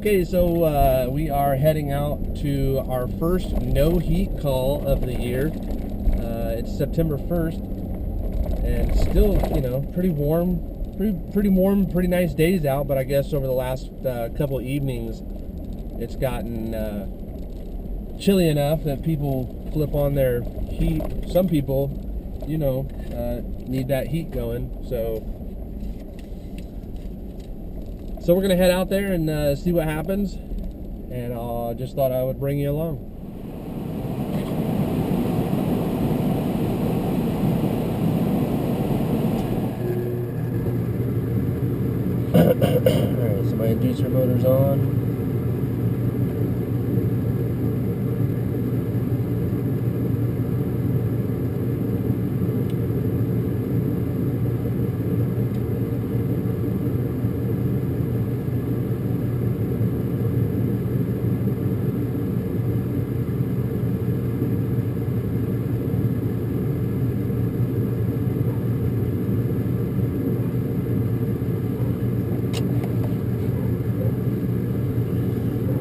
Okay, so we are heading out to our first no heat call of the year. It's September 1st, and still, pretty warm, pretty nice days out. But I guess over the last couple evenings, it's gotten chilly enough that people flip on their heat. Some people, need that heat going. So we're gonna head out there and see what happens, and I just thought I would bring you along. Alright, so my inducer motor's on.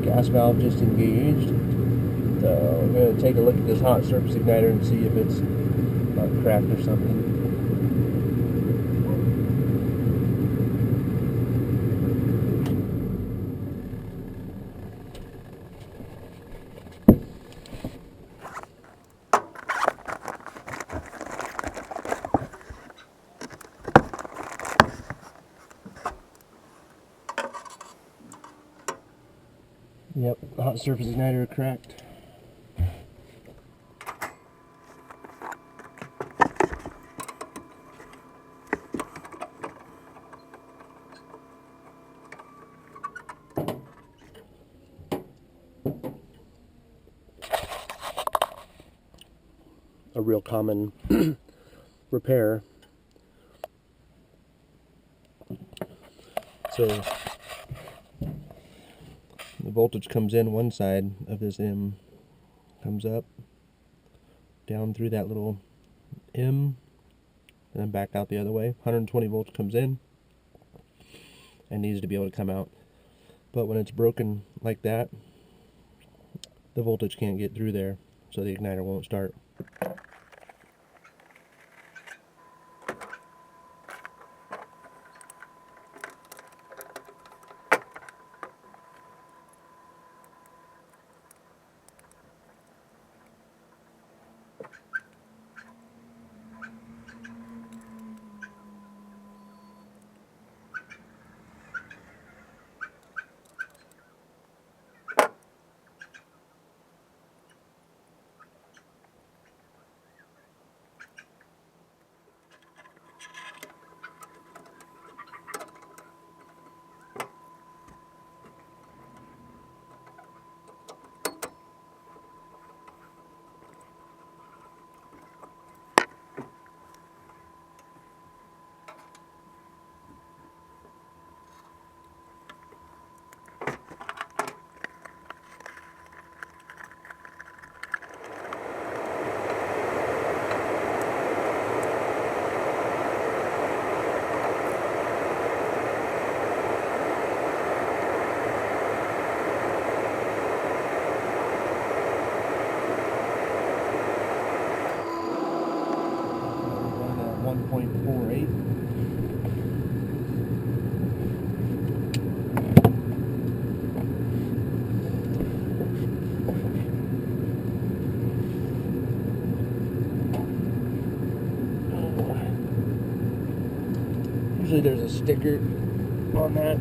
Gas valve just engaged. So I'm going to take a look at this hot surface igniter and see if it's cracked or something. Yep, hot surface igniter cracked. A real common repair. So the voltage comes in one side of this M, comes up, down through that little M, and then back out the other way. 120 volts comes in and needs to be able to come out. But when it's broken like that, the voltage can't get through there, so the igniter won't start. Usually there's a sticker on that.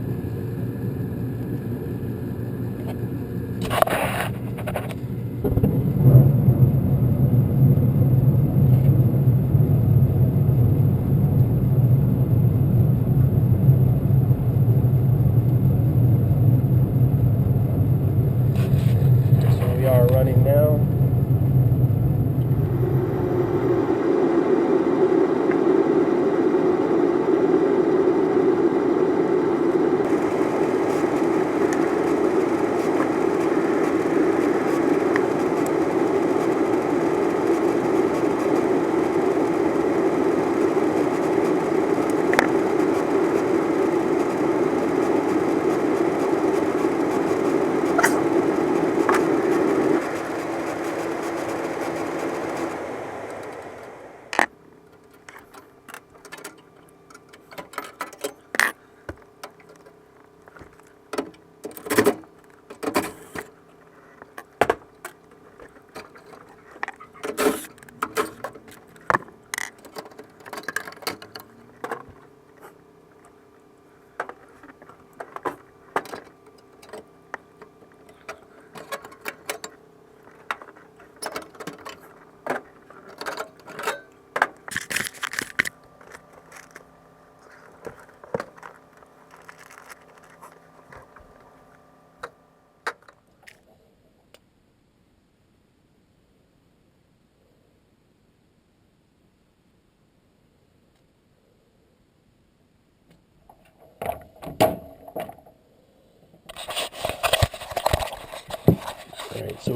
So we are running now.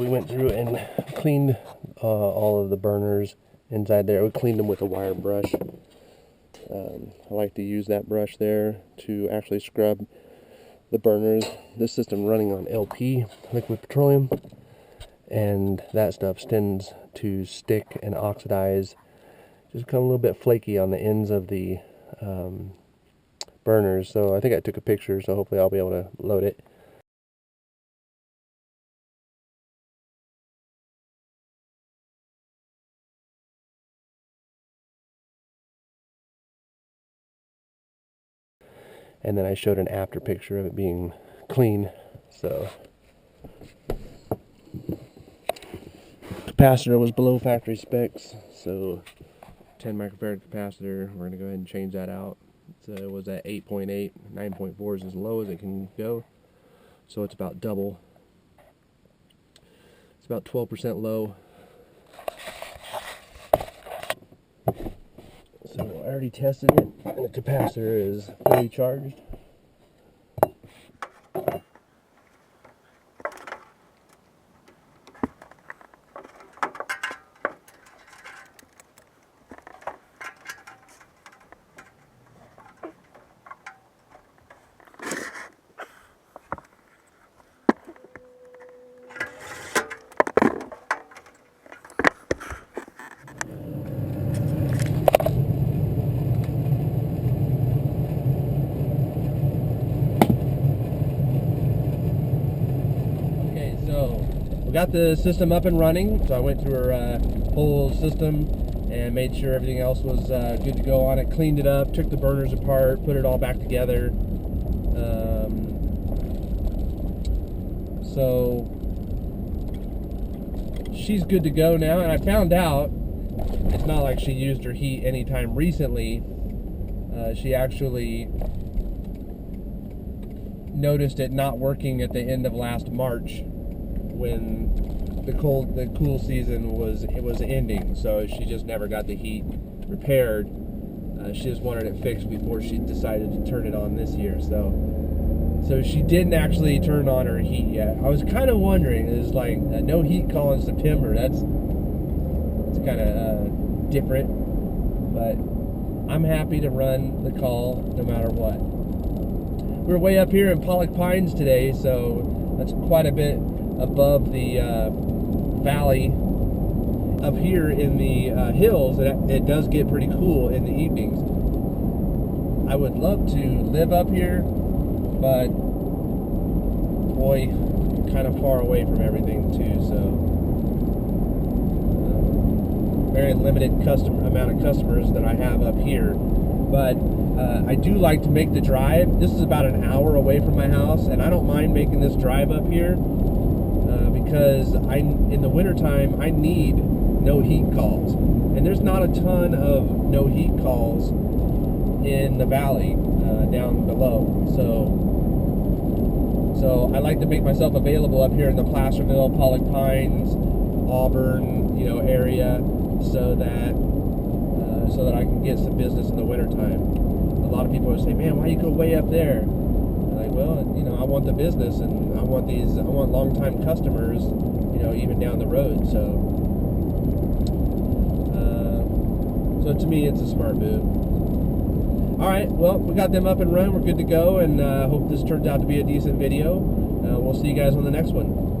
we went through and cleaned all of the burners inside there. We cleaned them with a wire brush. I like to use that brush there to actually scrub the burners. This system running on LP, liquid petroleum, and that stuff tends to stick and oxidize, just become a little bit flaky on the ends of the burners. So I think I took a picture, so hopefully I'll be able to load it. And then I showed an after picture of it being clean. So capacitor was below factory specs, so 10 microfarad capacitor. We're going to go ahead and change that out. It was at 8.8, 9.4 is as low as it can go, so it's about double. It's about 12% low. So I already tested it, and the capacitor is fully charged. We got the system up and running, so I went through our whole system and made sure everything else was good to go on it, cleaned it up, took the burners apart, put it all back together. So she's good to go now, and I found out it's not like she used her heat anytime recently. She actually noticed it not working at the end of last March, when the cool season was ending. So she just never got the heat repaired. She just wanted it fixed before she decided to turn it on this year. So she didn't actually turn on her heat yet. I was kind of wondering, it was like a no heat call in September. It's kind of different, but I'm happy to run the call no matter what. We're way up here in Pollock Pines today, so that's quite a bit above the valley. Up here in the hills, it does get pretty cool in the evenings. I would love to live up here, but boy, kind of far away from everything too, so very limited amount of customers that I have up here. But I do like to make the drive. This is about an hour away from my house, and I don't mind making this drive up here. Because in the wintertime, I need no heat calls. And there's not a ton of no heat calls in the valley down below. So I like to make myself available up here in the Placerville, Pollock Pines, Auburn, area, so that I can get some business in the wintertime. A lot of people would say, man, why you go way up there? Like, well, I want the business, and I want long-time customers, even down the road. So to me, it's a smart move. All right, well, we got them up and running. We're good to go, and hope this turns out to be a decent video. We'll see you guys on the next one.